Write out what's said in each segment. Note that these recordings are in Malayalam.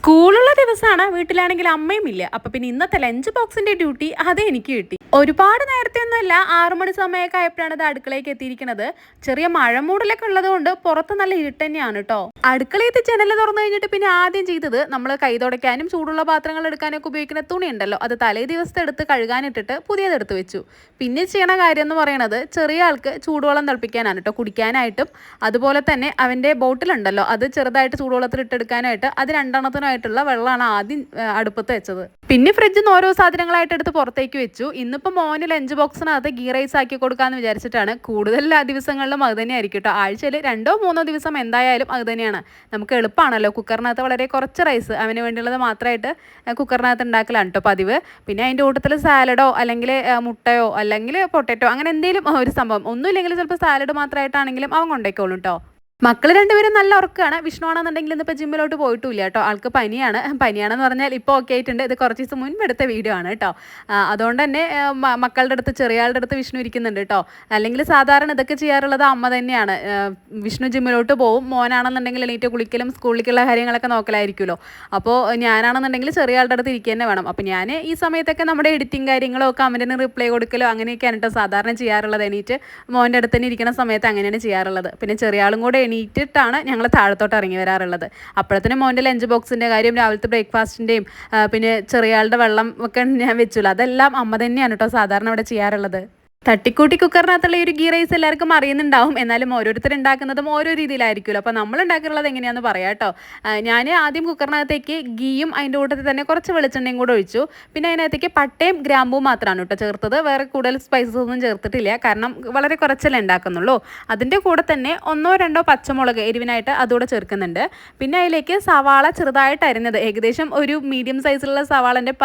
സ്കൂളുള്ള ദിവസമാണ്, വീട്ടിലാണെങ്കിൽ അമ്മയും ഇല്ല. അപ്പൊ പിന്നെ ഇന്നത്തെ ലഞ്ച് ബോക്സിന്റെ ഡ്യൂട്ടി അത് എനിക്ക് കിട്ടി. ഒരുപാട് നേരത്തെ ഒന്നുമല്ല, 6 മണി സമയമൊക്കെ ആയപ്പോഴാണ് ഇത് അടുക്കളയ്ക്ക് എത്തിയിരിക്കുന്നത്. ചെറിയ മഴ മൂടലൊക്കെ ഉള്ളത് കൊണ്ട് പുറത്ത് നല്ല ഇരുട്ട് തന്നെയാണ് കേട്ടോ. അടുക്കളയിൽ ജനൽ തുറന്നു കഴിഞ്ഞിട്ട് പിന്നെ ആദ്യം ചെയ്തത് നമ്മൾ കൈ തുടയ്ക്കാനും ചൂടുള്ള പാത്രങ്ങൾ എടുക്കാനൊക്കെ ഉപയോഗിക്കുന്ന തുണി ഉണ്ടല്ലോ, അത് തലേ ദിവസത്തെ എടുത്ത് കഴുകാനിട്ടിട്ട് പുതിയതെടുത്ത് വെച്ചു. പിന്നെ ചെയ്യണ കാര്യം എന്ന് പറയുന്നത്, ചെറിയ ആൾക്ക് ചൂടുവെള്ളം തിളപ്പിക്കാനാണ് കേട്ടോ, കുടിക്കാനായിട്ടും. അതുപോലെ തന്നെ അവൻ്റെ ബോട്ടിലുണ്ടല്ലോ, അത് ചെറുതായിട്ട് ചൂടുവെള്ളത്തിൽ ഇട്ടെടുക്കാനായിട്ട് അത് രണ്ടെണ്ണത്തിനായിട്ടുള്ള വെള്ളമാണ് ആദ്യം അടുപ്പത്ത് വെച്ചത്. പിന്നെ ഫ്രിഡ്ജിൽ നിന്ന് ഓരോ സാധനങ്ങളായിട്ട് എടുത്ത് പുറത്തേക്ക് വെച്ചു. ഇന്നിപ്പോൾ മോന് ലഞ്ച് ബോക്സിനകത്ത് ഗീ റൈസ് ആക്കി കൊടുക്കാമെന്ന് വിചാരിച്ചിട്ടാണ്. കൂടുതൽ ദിവസങ്ങളിലും അത് തന്നെ ആയിരിക്കും കേട്ടോ. ആഴ്ചയിൽ 2-3 ദിവസം എന്തായാലും അത് തന്നെയാണ്. നമുക്ക് എളുപ്പമാണല്ലോ, കുക്കറിനകത്ത് വളരെ കുറച്ച് റൈസ് അവന് വേണ്ടിയുള്ളത് മാത്രമായിട്ട് കുക്കറിനകത്ത് ഉണ്ടാക്കലാണ് കേട്ടോ പതിവ്. പിന്നെ അതിൻ്റെ കൂട്ടത്തിൽ സാലഡോ അല്ലെങ്കിൽ മുട്ടയോ അല്ലെങ്കിൽ പൊട്ടറ്റോ അങ്ങനെ എന്തെങ്കിലും ഒരു സംഭവം, ഒന്നുമില്ലെങ്കിൽ ചിലപ്പോൾ സാലഡ് മാത്രമായിട്ടാണെങ്കിലും അവൻ കൊണ്ടേക്കോളും കേട്ടോ. മക്കൾ രണ്ടുപേരും നല്ല ഉറക്കമാണ്. വിഷ്ണു ആണെന്നുണ്ടെങ്കിൽ ഇന്നിപ്പോൾ ജിമ്മിലോട്ട് പോയിട്ടില്ല കേട്ടോ. ആൾക്ക് പനിയാണെന്ന് പറഞ്ഞാൽ ഇപ്പോൾ ഓക്കെ ആയിട്ടുണ്ട്. ഇത് കുറച്ച് ദിവസം മുൻപ് എടുത്ത വീഡിയോ ആണ് കേട്ടോ. അതുകൊണ്ട് തന്നെ മക്കളുടെ അടുത്ത്, ചെറിയ ആളുടെ അടുത്ത് വിഷ്ണു ഇരിക്കുന്നുണ്ട് കേട്ടോ. അല്ലെങ്കിൽ സാധാരണ ഇതൊക്കെ ചെയ്യാറുള്ളത് അമ്മ തന്നെയാണ്. വിഷ്ണു ജിമ്മിലോട്ട് പോവും, മോനാണെന്നുണ്ടെങ്കിൽ എണീറ്റ് കുളിക്കലും സ്കൂളിലേക്കുള്ള കാര്യങ്ങളൊക്കെ നോക്കലായിരിക്കുമല്ലോ. അപ്പോൾ ഞാനാണെന്നുണ്ടെങ്കിൽ ചെറിയ ആളുടെ അടുത്ത് ഇരിക്കുക തന്നെ വേണം. അപ്പോൾ ഞാൻ ഈ സമയത്തൊക്കെ നമ്മുടെ എഡിറ്റിംഗ് കാര്യങ്ങളോ കമൻറ്റിന് റിപ്ലൈ കൊടുക്കലോ അങ്ങനെയൊക്കെയാണ് കേട്ടോ സാധാരണ ചെയ്യാറുള്ളത്. എണീറ്റ് മോൻ്റെ അടുത്ത് തന്നെ ഇരിക്കുന്ന സമയത്ത് അങ്ങനെയാണ് ചെയ്യാറുള്ളത്. പിന്നെ ചെറിയ ആളും കൂടെ എണീറ്റിട്ടാണ് ഞങ്ങൾ താഴത്തോട്ട് ഇറങ്ങി വരാറുള്ളത്. അപ്പോഴത്തേനും മോൻ്റെ ലഞ്ച് ബോക്സിൻ്റെ കാര്യം, രാവിലത്തെ ബ്രേക്ക്ഫാസ്റ്റിൻ്റെയും പിന്നെ ചെറിയ ആളുടെ വെള്ളം ഒക്കെ ഞാൻ വെച്ചുള്ളൂ. അതെല്ലാം അമ്മ തന്നെയാണ് കേട്ടോ സാധാരണ അവിടെ ചെയ്യാറുള്ളത്. തട്ടിക്കൂട്ടി കുക്കറിനകത്തുള്ള ഈ ഒരു ഗീ റൈസ് എല്ലാവർക്കും അറിയുന്നുണ്ടാവും. എന്നാലും ഓരോരുത്തർ ഉണ്ടാക്കുന്നതും ഓരോ രീതിയിലായിരിക്കുമല്ലോ. അപ്പോൾ നമ്മൾ ഉണ്ടാക്കിയിട്ടുള്ളത് എങ്ങനെയാണെന്ന് പറയാം കേട്ടോ. ഞാൻ ആദ്യം കുക്കറിനകത്തേക്ക് ഗീയും അതിൻ്റെ കൂട്ടത്തിൽ തന്നെ കുറച്ച് വെളിച്ചെണ്ണയും കൂടെ ഒഴിച്ചു. പിന്നെ അതിനകത്തേക്ക് പട്ടയും ഗ്രാമ്പൂവും മാത്രമാണ് കേട്ടോ ചേർത്തത്. വേറെ കൂടുതൽ സ്പൈസസ് ഒന്നും ചേർത്തിട്ടില്ല, കാരണം വളരെ കുറച്ചല്ലേ ഉണ്ടാക്കുന്നുള്ളൂ. അതിൻ്റെ കൂടെ തന്നെ 1-2 പച്ചമുളക് എരിവിനായിട്ട് അതുകൂടെ ചേർക്കുന്നുണ്ട്. പിന്നെ അതിലേക്ക് സവാള ചെറുതായിട്ട് അരിഞ്ഞത്, ഏകദേശം ഒരു മീഡിയം സൈസിലുള്ള സവാളൻ്റെ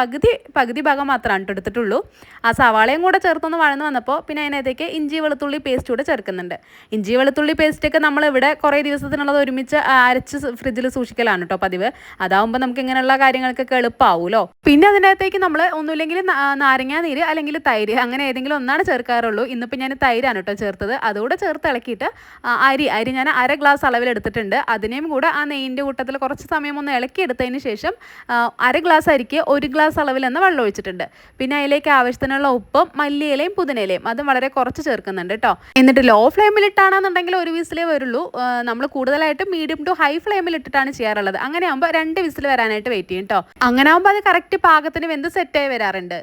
പകുതി ഭാഗം മാത്രമാണ് കേട്ടോ എടുത്തിട്ടുള്ളൂ. ആ സവാളയും കൂടെ ചേർത്തൊന്ന് വഴന്ന് വന്നപ്പോൾ പിന്നെ അതിനകത്തേക്ക് ഇഞ്ചി വെളുത്തുള്ളി പേസ്റ്റ് കൂടെ ചേർക്കുന്നുണ്ട്. ഇഞ്ചി വെളുത്തുള്ളി പേസ്റ്റൊക്കെ നമ്മളിവിടെ കുറേ ദിവസത്തിനുള്ളത് ഒരുമിച്ച് അരച്ച് ഫ്രിഡ്ജിൽ സൂക്ഷിക്കലാണ് കേട്ടോ പതിവ്. അതാവുമ്പോൾ നമുക്ക് ഇങ്ങനെയുള്ള കാര്യങ്ങൾക്കൊക്കെ എളുപ്പമാവുമല്ലോ. പിന്നെ അതിനകത്തേക്ക് നമ്മൾ ഒന്നുമില്ലെങ്കിൽ നാരങ്ങാ നീര് അല്ലെങ്കിൽ തൈര്, അങ്ങനെ ഏതെങ്കിലും ഒന്നാണ് ചേർക്കാറുള്ളൂ. ഇന്നിപ്പോൾ ഞാൻ തൈരാണ് കേട്ടോ ചേർത്തത്. അതുകൂടെ ചേർത്ത് ഇളക്കിയിട്ട് അരി ഞാൻ 1/2 ഗ്ലാസ് അളവിൽ എടുത്തിട്ടുണ്ട്. അതിനെയും കൂടെ ആ നെയ്യിൻ്റെ കൂട്ടത്തിൽ കുറച്ച് സമയം ഒന്ന് ഇളക്കിയെടുത്തതിന് ശേഷം 1/2 ഗ്ലാസ് അരിക്ക് 1 ഗ്ലാസ് അളവിൽ നിന്ന് വെള്ളം ഒഴിച്ചിട്ടുണ്ട്. പിന്നെ അതിലേക്ക് ആവശ്യത്തിനുള്ള ഉപ്പും മല്ലിയിലയും പുതിനയിലയും അതും വളരെ കുറച്ച് ചേർക്കുന്നുണ്ട് കേട്ടോ. എന്നിട്ട് ലോ ഫ്ലെയിമിലിട്ടാണെന്നുണ്ടെങ്കിൽ 1 വിസിലേ വരുള്ളൂ. നമ്മൾ കൂടുതലായിട്ട് മീഡിയം ടു ഹൈ ഫ്ലെയിമിൽ ഇട്ടിട്ടാണ് ചെയ്യാറുള്ളത്. അങ്ങനെ ആകുമ്പോൾ 2 വിസിൽ വരാനായിട്ട് വെയിറ്റ് ചെയ്യും കേട്ടോ. അങ്ങനെ ആകുമ്പോൾ അത് കറക്റ്റ് പാകത്തിന് വെന്ത് സെറ്റായി വരാറുണ്ട്.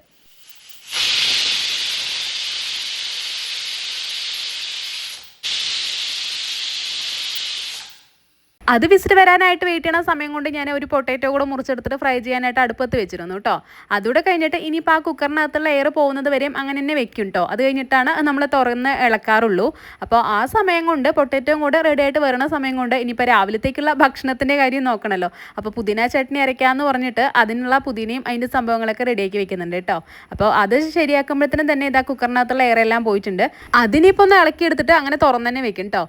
അത് വിസിൽ വരാനായിട്ട് വെയിറ്റ് ചെയ്യണ സമയം കൊണ്ട് ഞാൻ ഒരു പൊട്ടാറ്റോ കൂടെ മുറിച്ചെടുത്തിട്ട് ഫ്രൈ ചെയ്യാനായിട്ട് അടുപ്പത്ത് വെച്ചിരുന്നു കേട്ടോ. അതുകൂടെ കഴിഞ്ഞിട്ട് ഇനിയിപ്പോൾ ആ കുക്കറിനകത്തുള്ള എയർ പോകുന്നത് വരെയും അങ്ങനെ തന്നെ വെക്കും കേട്ടോ. അത് കഴിഞ്ഞിട്ടാണ് നമ്മൾ തുറന്ന് ഇളക്കാറുള്ളൂ. അപ്പോൾ ആ സമയം കൊണ്ട് പൊട്ടാറ്റോയും കൂടെ റെഡി ആയിട്ട് വരുന്ന സമയം കൊണ്ട് ഇനിയിപ്പോൾ രാവിലത്തേക്കുള്ള ഭക്ഷണത്തിൻ്റെ കാര്യം നോക്കണമല്ലോ. അപ്പോൾ പുതിന ചട്നി അരയ്ക്കാമെന്ന് പറഞ്ഞിട്ട് അതിനുള്ള പുതിനയും അതിൻ്റെ സംഭവങ്ങളൊക്കെ റെഡിയാക്കി വെക്കുന്നുണ്ട് കേട്ടോ. അപ്പോൾ അത് ശരിയാക്കുമ്പോഴത്തേനും തന്നെ ഇതാ കുക്കറിനകത്തുള്ള എയർ എല്ലാം പോയിട്ടുണ്ട്. അതിനിപ്പോൾ ഒന്ന് ഇളക്കിയെടുത്തിട്ട് അങ്ങനെ തുറന്ന് തന്നെ വെക്കും കേട്ടോ.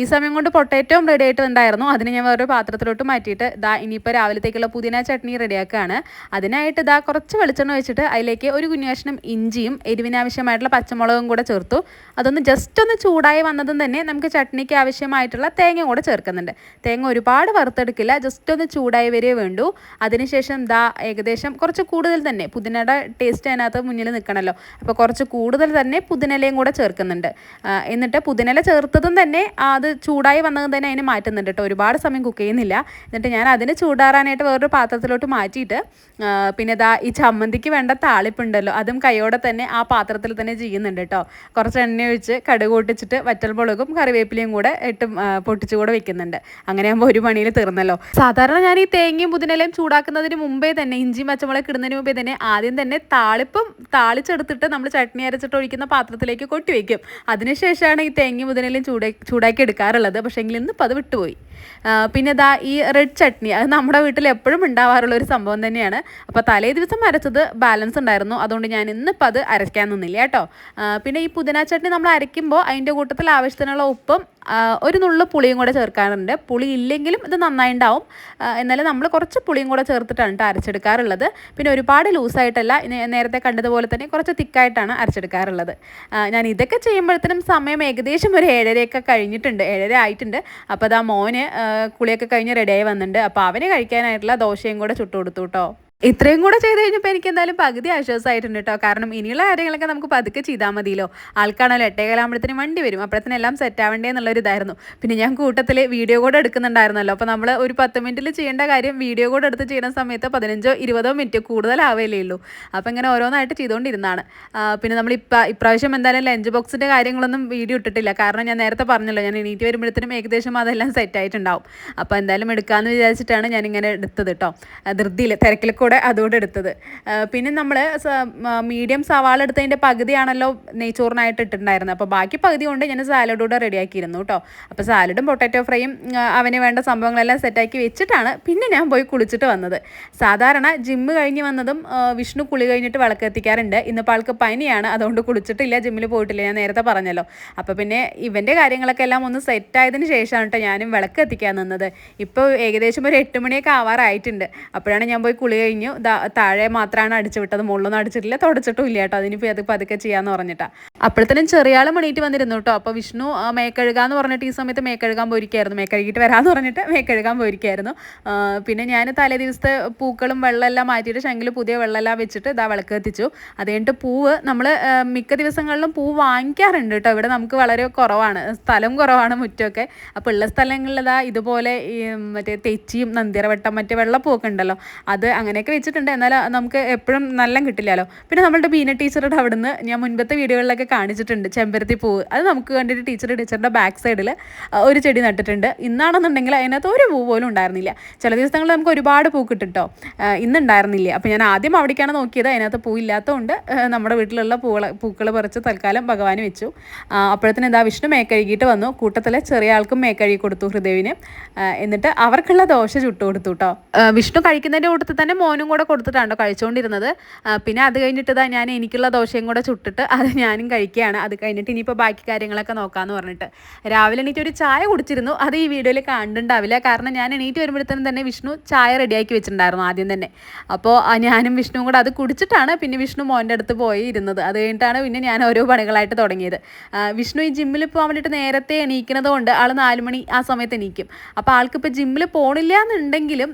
ഈ സമയം കൊണ്ട് പൊട്ടാറ്റോയും റെഡി ആയിട്ടുണ്ടായിരുന്നു. അതിന് ഞാൻ വേറൊരു പാത്രത്തിലോട്ട് മാറ്റിയിട്ട് ഇനിയിപ്പോൾ രാവിലത്തേക്കുള്ള പുതിന ചട്നി റെഡിയാക്കുകയാണ്. അതിനായിട്ട് കുറച്ച് വെളിച്ചെണ്ണ വെച്ചിട്ട് അതിലേക്ക് ഒരു കുഞ്ഞു കഷ്ണം ഇഞ്ചിയും എരിവിനാവശ്യമായിട്ടുള്ള പച്ചമുളകും കൂടെ ചേർത്തു. അതൊന്ന് ജസ്റ്റ് ഒന്ന് ചൂടായി വന്നതും തന്നെ നമുക്ക് ചട്നിക്ക് ആവശ്യമായിട്ടുള്ള തേങ്ങ കൂടെ ചേർക്കുന്നുണ്ട്. തേങ്ങ ഒരുപാട് വറുത്തെടുക്കില്ല, ജസ്റ്റ് ഒന്ന് ചൂടായി വരേ വേണ്ടൂ. അതിനുശേഷം ഏകദേശം കുറച്ച് കൂടുതൽ തന്നെ പുതിനയുടെ ടേസ്റ്റ് അതിനകത്ത് മുന്നിൽ നിൽക്കണമല്ലോ, അപ്പോൾ കുറച്ച് കൂടുതൽ തന്നെ പുതിനയിലയും കൂടെ ചേർക്കുന്നുണ്ട്. എന്നിട്ട് പുതിനയില ചേർത്തതും തന്നെ അത് ചൂടായി വന്നതും തന്നെ അതിന് മാറ്റുന്നുണ്ട് കേട്ടോ. ഒരുപാട് സമയം കുക്ക് ചെയ്യുന്നില്ല. എന്നിട്ട് ഞാൻ അതിന് ചൂടാറാനായിട്ട് വേറൊരു പാത്രത്തിലോട്ട് മാറ്റിയിട്ട് പിന്നെ ഈ ചമ്മന്തിക്ക് വേണ്ട താളിപ്പുണ്ടല്ലോ, അതും കൈയോടെ തന്നെ ആ പാത്രത്തിൽ തന്നെ ചെയ്യുന്നുണ്ട് കേട്ടോ. കുറച്ച് എണ്ണ ഒഴിച്ച് കടുക് പൊട്ടിച്ചിട്ട് വറ്റൽമുളകും കറിവേപ്പിലയും കൂടെ പൊട്ടിച്ചുകൂടെ വെക്കുന്നുണ്ട്. അങ്ങനെ ആകുമ്പോൾ ഒരു പണിയിൽ തീർന്നല്ലോ. സാധാരണ ഞാൻ ഈ തേങ്ങയും പുതിനയിലയും ചൂടാക്കുന്നതിന് മുമ്പേ തന്നെ, ഇഞ്ചിയും പച്ചമുളക് ഇടുന്നതിന് മുമ്പേ തന്നെ ആദ്യം തന്നെ താളിച്ചെടുത്തിട്ട് നമ്മൾ ചട്നി അരച്ചിട്ട് ഒഴിക്കുന്ന പാത്രത്തിലേക്ക് കൊട്ടി വയ്ക്കും. അതിനുശേഷമാണ് ഈ തേങ്ങയും പുതിനയിലയും ചൂടാക്കി എടുക്കാറുള്ളത്. പക്ഷേ എങ്കിൽ ഇന്നിപ്പോൾ അത് വിട്ടുപോയി. പിന്നെ ഈ റെഡ് ചട്നി, അത് നമ്മുടെ വീട്ടിൽ എപ്പോഴും ഉണ്ടാവാറുള്ള ഒരു സംഭവം തന്നെയാണ്. അപ്പോൾ തലേ ദിവസം അരച്ചത് ബാലൻസ് ഉണ്ടായിരുന്നു, അതുകൊണ്ട് ഞാൻ ഇന്നിപ്പോൾ അത് അരയ്ക്കാൻ നിന്നില്ല കേട്ടോ. പിന്നെ ഈ പുതിന ചട്നി നമ്മൾ അരയ്ക്കുമ്പോൾ അതിൻ്റെ കൂട്ടത്തിൽ ആവശ്യത്തിനുള്ള ഉപ്പും ഒരു നുള്ളു പുളിയും കൂടെ ചേർക്കാറുണ്ട്. പുളി ഇല്ലെങ്കിലും ഇത് നന്നായി ഉണ്ടാവും. എന്നാലും നമ്മൾ കുറച്ച് പുളിയും കൂടെ ചേർത്തിട്ടാണ് കേട്ടോ അരച്ചെടുക്കാറുള്ളത്. പിന്നെ ഒരുപാട് ലൂസായിട്ടല്ല, നേരത്തെ കണ്ടതുപോലെ തന്നെ കുറച്ച് തിക്കായിട്ടാണ് അരച്ചെടുക്കാറുള്ളത്. ഞാൻ ഇതൊക്കെ ചെയ്യുമ്പോഴത്തേനും സമയം ഏകദേശം ഒരു 7:30 കഴിഞ്ഞിട്ടുണ്ട്, 7:30 ആയിട്ടുണ്ട്. അപ്പോൾ അതാ മോന് കുളിയൊക്കെ കഴിഞ്ഞ് റെഡിയായി വന്നിട്ടുണ്ട്. അപ്പോൾ അവന് കഴിക്കാനായിട്ടുള്ള ദോശയും കൂടെ ചുട്ടു കൊടുത്തു കേട്ടോ. ഇത്രയും കൂടെ ചെയ്ത് കഴിഞ്ഞപ്പോൾ എനിക്ക് എന്തായാലും പകുതി ആശ്വാസമായിട്ടുണ്ട് കേട്ടോ. കാരണം ഇനിയുള്ള കാര്യങ്ങളൊക്കെ നമുക്ക് പതുക്കെ ചെയ്താൽ മതിയല്ലോ. ആൾക്കാണല്ലോ 8:15 വണ്ടി വരും, അപ്പോഴത്തേനും എല്ലാം സെറ്റ് ആവേണ്ടേ എന്നുള്ളൊരു ഇതായിരുന്നു. പിന്നെ ഞാൻ കൂട്ടത്തിൽ വീഡിയോ കൂടെ എടുക്കുന്നുണ്ടായിരുന്നല്ലോ. അപ്പോൾ നമ്മൾ ഒരു 10 മിനിറ്റിൽ ചെയ്യേണ്ട കാര്യം വീഡിയോ കൂടെ എടുത്ത് ചെയ്യുന്ന സമയത്ത് 15-20 മിനിറ്റ് കൂടുതലാവേലേ ഉള്ളൂ. അപ്പോൾ ഇങ്ങനെ ഓരോന്നായിട്ട് ചെയ്തുകൊണ്ടിരുന്നതാണ്. പിന്നെ നമ്മൾ ഇപ്രാവശ്യം എന്തായാലും ലഞ്ച് ബോക്സിൻ്റെ കാര്യങ്ങളൊന്നും വീഡിയോ ഇട്ടിട്ടില്ല. കാരണം ഞാൻ നേരത്തെ പറഞ്ഞല്ലോ, ഞാൻ എണീറ്റ് വരുമ്പോഴത്തേനും ഏകദേശം അതെല്ലാം സെറ്റ് ആയിട്ടുണ്ടാവും. അപ്പോൾ എന്തായാലും എടുക്കാമെന്ന് വിചാരിച്ചിട്ടാണ് ഞാനിങ്ങനെ എടുത്തത് കേട്ടോ. ധൃതിയിൽ തിരക്കിലൊക്കെ അതുകൊണ്ട് എടുത്തത്. പിന്നെ നമ്മൾ മീഡിയം സവാള എടുത്തതിൻ്റെ പകുതിയാണല്ലോ നെയ്ച്ചോറിനായിട്ട് ഇട്ടിട്ടുണ്ടായിരുന്നത്. അപ്പോൾ ബാക്കി പകുതി കൊണ്ട് ഞാൻ സാലഡ് കൂടെ റെഡിയാക്കിയിരുന്നു കേട്ടോ. അപ്പോൾ സാലഡും പൊട്ടാറ്റോ ഫ്രൈയും അവന് വേണ്ട സംഭവങ്ങളെല്ലാം സെറ്റാക്കി വെച്ചിട്ടാണ് പിന്നെ ഞാൻ പോയി കുളിച്ചിട്ട് വന്നത്. സാധാരണ ജിമ്മ് കഴിഞ്ഞ് വന്നതും വിഷ്ണു കുളി കഴിഞ്ഞിട്ട് വിളക്ക് എത്തിക്കാറുണ്ട്. ഇന്നിപ്പോൾ ആൾക്ക് പനിയാണ്, അതുകൊണ്ട് കുളിച്ചിട്ടില്ല, ജിമ്മിൽ പോയിട്ടില്ല, ഞാൻ നേരത്തെ പറഞ്ഞല്ലോ. അപ്പോൾ പിന്നെ ഇവൻ്റെ കാര്യങ്ങളൊക്കെ എല്ലാം ഒന്ന് സെറ്റായതിന് ശേഷമാണ് കേട്ടോ ഞാനും വിളക്ക് എത്തിക്കാൻ നിന്നത്. ഇപ്പോൾ ഏകദേശം ഒരു 8 മണിയൊക്കെ ആവാറായിട്ടുണ്ട്. അപ്പോഴാണ് ഞാൻ പോയി കുളി കഴിഞ്ഞു താഴെ മാത്രമാണ് അടിച്ചു വിട്ടത്, മുകളിലൊന്നും അടിച്ചിട്ടില്ല, തുടച്ചിട്ടും ഇല്ല കേട്ടോ. അതിനിപ്പോൾ അത് പതുക്കെ ചെയ്യാമെന്ന് പറഞ്ഞിട്ടാണ്. അപ്പോഴത്തേനും ചെറിയ ആൾ മണീറ്റ് വന്നിരുന്നു കേട്ടോ. അപ്പോൾ വിഷ്ണു മേക്കഴുകാന്ന് പറഞ്ഞിട്ട് ഈ സമയത്ത് മേക്കഴുകാൻ പോയിരിക്കായിരുന്നു. മേക്കഴുകിയിട്ട് വരാമെന്ന് പറഞ്ഞിട്ട് മേക്കഴുകാൻ പോയിരിക്കായിരുന്നു. പിന്നെ ഞാൻ തലേ ദിവസത്തെ പൂക്കളും വെള്ളമെല്ലാം മാറ്റിയിട്ട് ശങ്കിൽ പുതിയ വെള്ളമെല്ലാം വെച്ചിട്ട് ഇതാ വിളക്ക് കത്തിച്ചു. അത് കഴിഞ്ഞിട്ട് പൂവ് നമ്മൾ മിക്ക ദിവസങ്ങളിലും പൂവ് വാങ്ങിക്കാറുണ്ട് കേട്ടോ. ഇവിടെ നമുക്ക് വളരെ കുറവാണ്, സ്ഥലം കുറവാണ് മുറ്റമൊക്കെ. അപ്പോൾ ഉള്ള സ്ഥലങ്ങളിൽ ഇതുപോലെ മറ്റേ തെച്ചിയും നന്ദിറവട്ടം മറ്റേ വെള്ളപ്പൂവൊക്കെ ഉണ്ടല്ലോ, അത് അങ്ങനെയൊക്കെ വെച്ചിട്ടുണ്ട്. എന്നാൽ നമുക്ക് എപ്പോഴും നല്ല കിട്ടില്ലല്ലോ. പിന്നെ നമ്മളുടെ ബീന ടീച്ചറുടെ അവിടുന്ന് ഞാൻ മുൻപത്തെ വീഡിയോകളിലൊക്കെ കാണിച്ചിട്ടുണ്ട് ചെമ്പരത്തി പൂവ്. അത് നമുക്ക് കണ്ടിട്ട് ടീച്ചറുടെ ബാക്ക് സൈഡിൽ ഒരു ചെടി നട്ടിട്ടുണ്ട്. ഇന്നാണെന്നുണ്ടെങ്കിൽ അതിനകത്ത് ഒരു പൂ പോലും ഉണ്ടായിരുന്നില്ല. ചില ദിവസങ്ങളിൽ നമുക്ക് ഒരുപാട് പൂ കിട്ടും കേട്ടോ, ഇന്നുണ്ടായിരുന്നില്ല. അപ്പോൾ ഞാൻ ആദ്യം അവിടേക്കാണ് നോക്കിയത്, അതിനകത്ത് പൂ ഇല്ലാത്തതുകൊണ്ട് നമ്മുടെ വീട്ടിലുള്ള പൂക്കൾ പറിച്ച് തൽക്കാലം ഭഗവാന് വെച്ചു. അപ്പോഴത്തേനും എന്താ വിഷ്ണു മേക്കഴുകിയിട്ട് വന്നു. കൂട്ടത്തിലെ ചെറിയ ആൾക്കും മേക്കഴുകി കൊടുത്തു, ഹൃദയവിന്. എന്നിട്ട് അവർക്കുള്ള ദോശ ചുട്ടു കൊടുത്തു കേട്ടോ. വിഷ്ണു കഴിക്കുന്നതിൻ്റെ കൂട്ടത്തിൽ തന്നെ മോനും കൂടെ കൊടുത്തിട്ടാണ് കഴിച്ചുകൊണ്ടിരുന്നത്. പിന്നെ അത് കഴിഞ്ഞിട്ട് ഞാൻ എനിക്കുള്ള ദോശയും കൂടെ ചുട്ടിട്ട് അത് ഞാനും കഴിക്കുകയാണ്. അത് കഴിഞ്ഞിട്ട് ഇനിയിപ്പോൾ ബാക്കി കാര്യങ്ങളൊക്കെ നോക്കാമെന്ന് പറഞ്ഞിട്ട് രാവിലെ എണീറ്റ് ഒരു ചായ കുടിച്ചിരുന്നു. അത് ഈ വീഡിയോയിൽ കണ്ടിട്ടുണ്ടാവില്ല, കാരണം ഞാൻ എണീറ്റ് വരുമ്പോഴത്തേനും തന്നെ വിഷ്ണു ചായ റെഡിയാക്കി വെച്ചിട്ടുണ്ടായിരുന്നു ആദ്യം തന്നെ. അപ്പോൾ ഞാനും വിഷ്ണുവും കൂടെ അത് കുടിച്ചിട്ടാണ് പിന്നെ വിഷ്ണു മോൻ്റെ അടുത്ത് പോയി ഇരുന്നത്. അത് കഴിഞ്ഞിട്ടാണ് പിന്നെ ഞാൻ ഓരോ പണികളായിട്ട് തുടങ്ങിയത്. വിഷ്ണു ഈ ജിമ്മിൽ പോകാൻ വേണ്ടിയിട്ട് നേരത്തെ എണീക്കുന്നത് കൊണ്ട് ആൾ 4 മണി ആ സമയത്ത് എണീക്കും. അപ്പോൾ ആൾക്കിപ്പോൾ ജിമ്മിൽ പോകണില്ല എന്നുണ്ടെങ്കിലും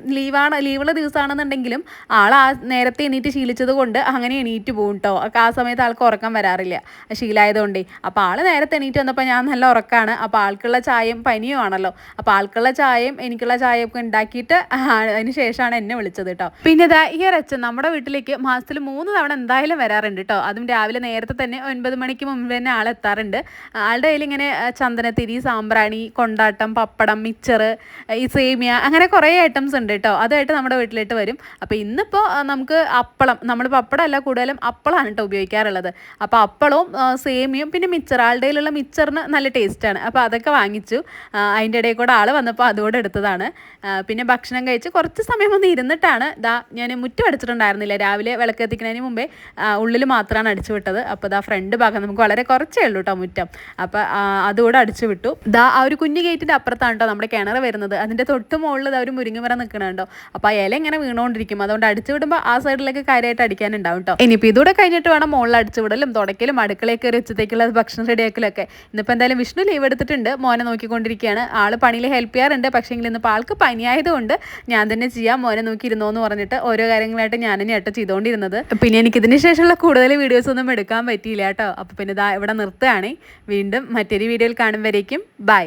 ലീവുള്ള ദിവസമാണെന്നുണ്ടെങ്കിലും ആൾ ആ നേരത്തെ എണീറ്റ് ശീലിച്ചത് കൊണ്ട് അങ്ങനെ എണീറ്റ് പോകും കേട്ടോ. ആ സമയത്ത് ആൾക്ക് ഉറക്കം വരാറില്ല, ശീലമായതുകൊണ്ടേ. അപ്പോൾ ആൾ നേരത്തെ എണീറ്റ് വന്നപ്പോൾ ഞാൻ നല്ല ഉറക്കമാണ്. അപ്പോൾ ആൾക്കുള്ള ചായയും പനിയും ആണല്ലോ, അപ്പോൾ ആൾക്കുള്ള ചായയും എനിക്കുള്ള ചായയും ഒക്കെ ഉണ്ടാക്കിയിട്ട് അതിന് ശേഷമാണ് എന്നെ വിളിച്ചത് കേട്ടോ. പിന്നെ ഇതാ ഈ ഒരച്ഛൻ നമ്മുടെ വീട്ടിലേക്ക് മാസത്തിൽ 3 തവണ എന്തായാലും വരാറുണ്ട് കേട്ടോ. അതും രാവിലെ നേരത്തെ തന്നെ 9 മണിക്ക് മുമ്പ് തന്നെ ആളെത്താറുണ്ട്. ആളുടെ കയ്യിൽ ഇങ്ങനെ ചന്ദനത്തിരി, സാമ്പ്രാണി, കൊണ്ടാട്ടം, പപ്പടം, മിച്ചർ, ഈ സേമിയ, അങ്ങനെ കുറേ ഐറ്റംസ് ഉണ്ട് കേട്ടോ. അതായിട്ട് നമ്മുടെ വീട്ടിലേക്ക് വരും. അപ്പോൾ ഇന്നിപ്പോൾ നമുക്ക് അപ്പളം, നമ്മൾ പപ്പടം അല്ല കൂടുതലും അപ്പളമാണ് കേട്ടോ ഉപയോഗിക്കാറുള്ളത്. അപ്പോൾ അപ്പളവും സേമിയും പിന്നെ മിച്ചർ, ആളുടെ കയ്യിലുള്ള മിച്ചറിന് നല്ല ടേസ്റ്റാണ്. അപ്പോൾ അതൊക്കെ വാങ്ങിച്ചു. അതിൻ്റെ ഇടയിൽ കൂടെ ആൾ വന്നപ്പോൾ അതുകൂടെ എടുത്തതാണ്. പിന്നെ ഭക്ഷണം കഴിച്ച് കുറച്ച് സമയം ഒന്ന് ഇരുന്നിട്ടാണ് ഞാൻ മുറ്റം അടിച്ചിട്ടുണ്ടായിരുന്നില്ല. രാവിലെ വിളക്ക് എത്തിക്കുന്നതിന് മുമ്പേ ഉള്ളിൽ മാത്രമാണ് അടിച്ചു വിട്ടത്. അപ്പോൾ ഫ്രണ്ട് ഭാഗം നമുക്ക് വളരെ കുറച്ചേ ഉള്ളൂ കേട്ടോ മുറ്റം. അപ്പോൾ അതുകൂടെ അടിച്ചു വിട്ടു. ആ ഒരു കുഞ്ഞു ഗേറ്റിൻ്റെ അപ്പുറത്താണ് കേട്ടോ നമ്മുടെ കിണർ വരുന്നത്. അതിൻ്റെ തൊട്ട് മുകളിൽ ഒരു മുരിങ്ങമരം നിൽക്കണുണ്ടോ. അപ്പോൾ ആ ഇല ഇങ്ങനെ വീണുകൊണ്ടിരിക്കും. അതുകൊണ്ട് അടിച്ചു വിടുമ്പോൾ ആ സൈഡിലേക്ക് കാര്യമായിട്ട് അടിക്കാനുണ്ടാവും കേട്ടോ. ഇനിയിപ്പോൾ ഇതൂടെ കഴിഞ്ഞിട്ട് വേണം മുകളിൽ അടിച്ചു വിടലും തുടക്കലും അടുക്കളയൊക്കെ ഉച്ചത്തേക്കുള്ള ഭക്ഷണം റെഡിയാക്കലൊക്കെ. ഇന്നിപ്പോൾ എന്തായാലും വിഷ്ണു ലീവ് എടുത്തിട്ടുണ്ട്, മോനെ നോക്കിക്കൊണ്ടിരിക്കുകയാണ്. ആൾ പണിയിൽ ഹെൽപ്പ് ചെയ്യാറുണ്ട്. പക്ഷേ ഇന്നിപ്പോൾ ആൾക്ക് പനിയായതുകൊണ്ട് ഞാൻ തന്നെ ചെയ്യാം, മോനെ നോക്കിയിരുന്നോ എന്ന് പറഞ്ഞിട്ട് ഓരോ കാര്യങ്ങളായിട്ട് ഞാൻ തന്നെ ആയിട്ട് ചെയ്തുകൊണ്ടിരുന്നത്. പിന്നെ എനിക്കിതിന് ശേഷമുള്ള കൂടുതൽ വീഡിയോസ് ഒന്നും എടുക്കാൻ പറ്റിയില്ല കേട്ടോ. അപ്പോൾ പിന്നെ ഇവിടെ നിർത്തുകയാണ്. വീണ്ടും മറ്റൊരു വീഡിയോയിൽ കാണുമ്പോഴേക്കും ബൈ.